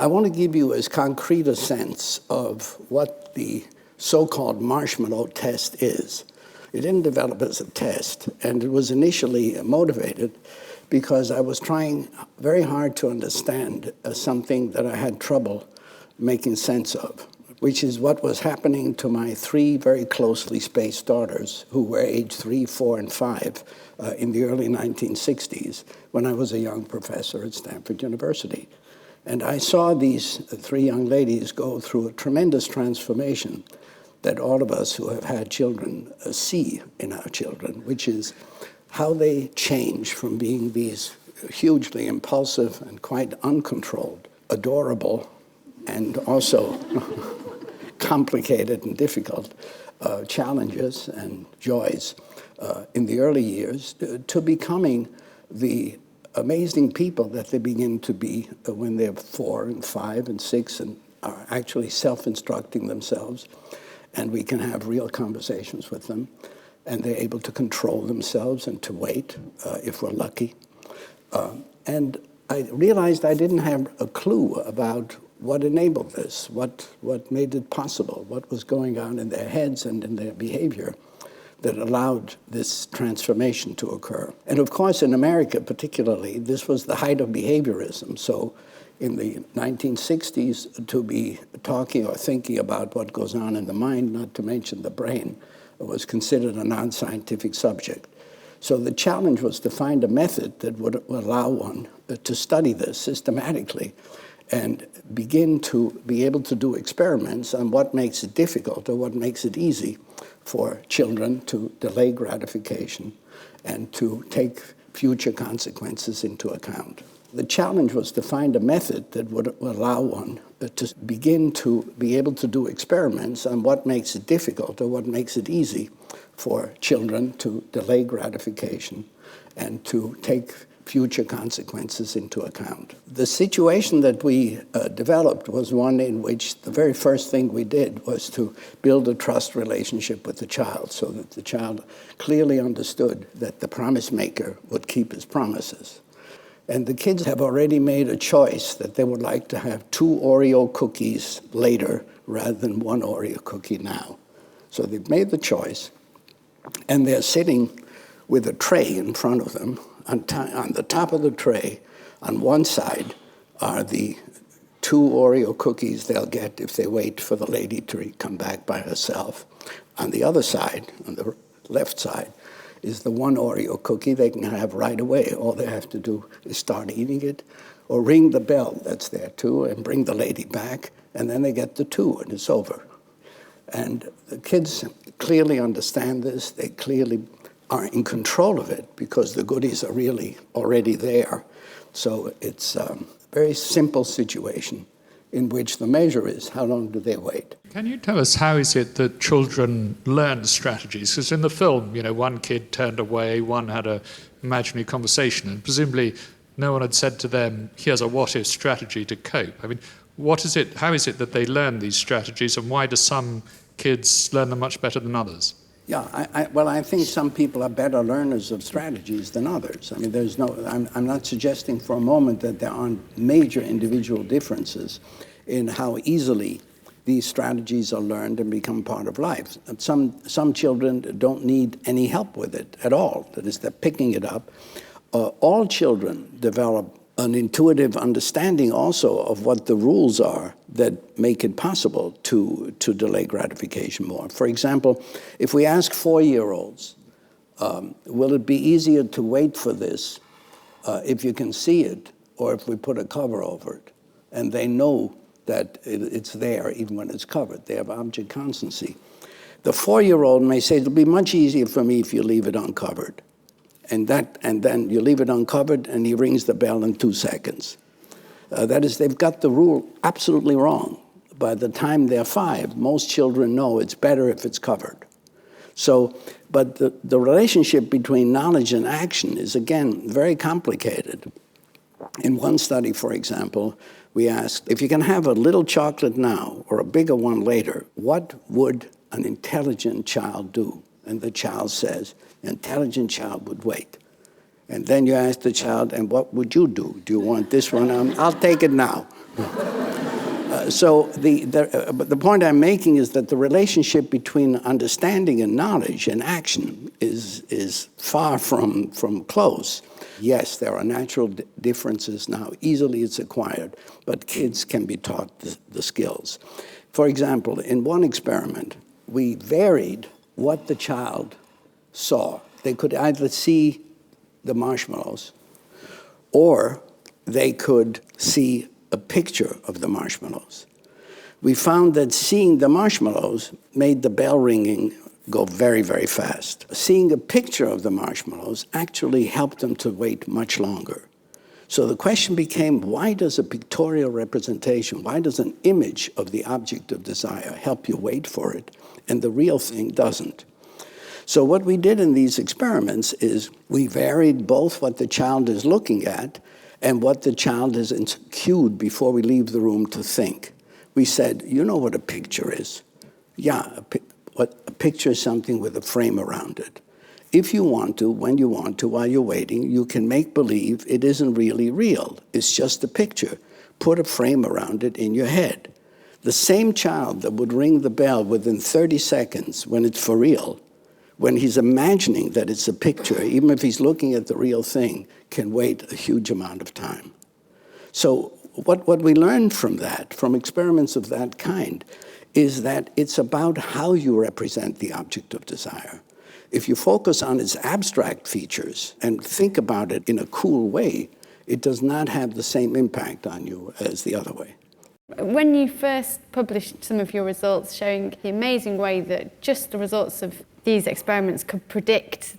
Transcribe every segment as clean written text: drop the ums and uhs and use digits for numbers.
I want to give you as concrete a sense of what the so-called marshmallow test is. It didn't develop as a test, and it was initially motivated because I was trying very hard to understand something that I had trouble making sense of, which is what was happening to my three very closely spaced daughters who were age 3, 4, and 5 in the early 1960s when I was a young professor at Stanford University. And I saw these three young ladies go through a tremendous transformation that all of us who have had children see in our children, which is how they change from being these hugely impulsive and quite uncontrolled, adorable, and also complicated and difficult challenges and joys in the early years to becoming the amazing people that they begin to be when they're 4 and 5 and 6 and are actually self-instructing themselves, and we can have real conversations with them, and they're able to control themselves and to wait if we're lucky. And I realized I didn't have a clue about what enabled this, what made it possible, what was going on in their heads and in their behavior that allowed this transformation to occur. And of course, in America particularly, this was the height of behaviorism. So in the 1960s, to be talking or thinking about what goes on in the mind, not to mention the brain, was considered a non-scientific subject. So the challenge was to find a method that would allow one to study this systematically and begin to be able to do experiments on what makes it difficult or what makes it easy for children to delay gratification and to take future consequences into account. The challenge was to find a method that would allow one to begin to be able to do experiments on what makes it difficult or what makes it easy for children to delay gratification and to take future consequences into account. The situation that we developed was one in which the very first thing we did was to build a trust relationship with the child so that the child clearly understood that the promise maker would keep his promises. And the kids have already made a choice that they would like to have 2 Oreo cookies later rather than 1 Oreo cookie now. So they've made the choice, and they're sitting with a tray in front of them. On the top of the tray, on one side, are the 2 Oreo cookies they'll get if they wait for the lady to come back by herself. On the other side, on the left side, is the 1 Oreo cookie they can have right away. All they have to do is start eating it or ring the bell that's there too and bring the lady back, and then they get the 2 and it's over. And the kids clearly understand this. They clearly are in control of it because the goodies are really already there. So it's a very simple situation in which the measure is how long do they wait. Can you tell us how is it that children learn strategies? Because in the film, one kid turned away, one had an imaginary conversation, and presumably no one had said to them, here's a what-if strategy to cope. I mean, how is it that they learn these strategies, and why do some kids learn them much better than others? Yeah, I think some people are better learners of strategies than others. I mean, I'm not suggesting for a moment that there aren't major individual differences in how easily these strategies are learned and become part of life. Some children don't need any help with it at all. That is, they're picking it up. All children develop an intuitive understanding also of what the rules are that make it possible to delay gratification more. For example, if we ask 4-year-olds, will it be easier to wait for this if you can see it or if we put a cover over it? And they know that it's there even when it's covered. They have object constancy. The 4-year-old may say, it'll be much easier for me if you leave it uncovered. And then you leave it uncovered, and he rings the bell in 2 seconds. That is, they've got the rule absolutely wrong. By the time they're 5, most children know it's better if it's covered. So, but the relationship between knowledge and action is, again, very complicated. In one study, for example, we asked, if you can have a little chocolate now or a bigger one later, what would an intelligent child do? And the child says, an intelligent child would wait. And then you ask the child, and what would you do? Do you want this one? I'll take it now. But the point I'm making is that the relationship between understanding and knowledge and action is far from close. Yes, there are natural differences now. Easily it's acquired, but kids can be taught the skills. For example, in one experiment, we varied what the child saw. They could either see the marshmallows or they could see a picture of the marshmallows. We found that seeing the marshmallows made the bell ringing go very, very fast. Seeing a picture of the marshmallows actually helped them to wait much longer. So the question became, why does a pictorial representation, why does an image of the object of desire help you wait for it, and the real thing doesn't? So what we did in these experiments is we varied both what the child is looking at and what the child is cued before we leave the room to think. We said, you know what a picture is? Yeah, a picture is something with a frame around it. If you want to, when you want to, while you're waiting, you can make believe it isn't really real. It's just a picture. Put a frame around it in your head. The same child that would ring the bell within 30 seconds when it's for real, when he's imagining that it's a picture, even if he's looking at the real thing, can wait a huge amount of time. So what we learned from that, from experiments of that kind, is that it's about how you represent the object of desire. If you focus on its abstract features and think about it in a cool way, it does not have the same impact on you as the other way. When you first published some of your results showing the amazing way that just the results of these experiments could predict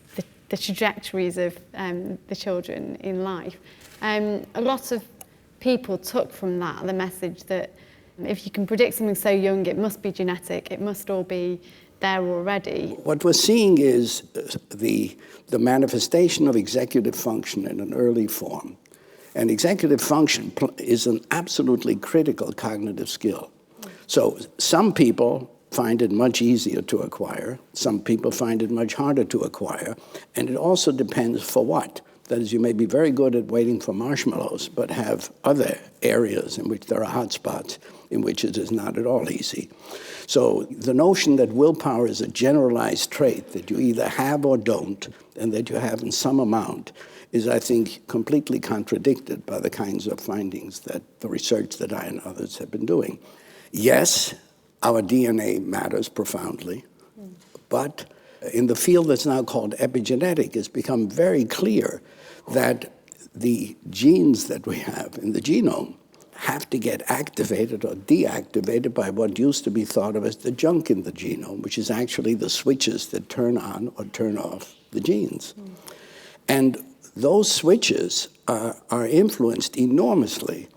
the trajectories of the children in life, a lot of people took from that the message that if you can predict something so young, it must be genetic, it must all be there already. What we're seeing is the manifestation of executive function in an early form. And executive function is an absolutely critical cognitive skill. So some people find it much easier to acquire. Some people find it much harder to acquire. And it also depends for what. That is, you may be very good at waiting for marshmallows, but have other areas in which there are hot spots in which it is not at all easy. So the notion that willpower is a generalized trait that you either have or don't, and that you have in some amount, is, I think, completely contradicted by the kinds of findings that the research that I and others have been doing. Yes, our DNA matters profoundly, but in the field that's now called epigenetics, it's become very clear that the genes that we have in the genome have to get activated or deactivated by what used to be thought of as the junk in the genome, which is actually the switches that turn on or turn off the genes. And those switches are influenced enormously,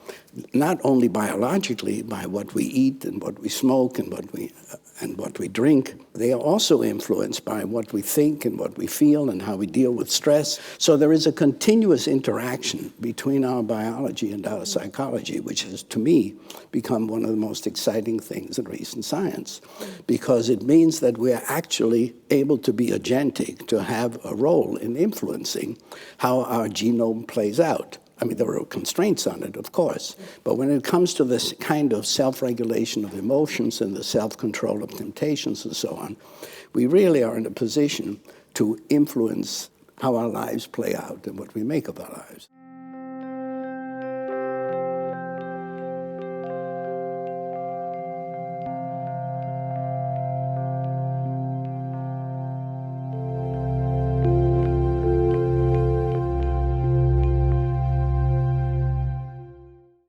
not only biologically by what we eat and what we smoke and what we drink. They are also influenced by what we think and what we feel and how we deal with stress. So there is a continuous interaction between our biology and our psychology, which has, to me, become one of the most exciting things in recent science, because it means that we are actually able to be agentic, to have a role in influencing how our genome plays out. I mean, there are constraints on it, of course, but when it comes to this kind of self-regulation of emotions and the self-control of temptations and so on, we really are in a position to influence how our lives play out and what we make of our lives.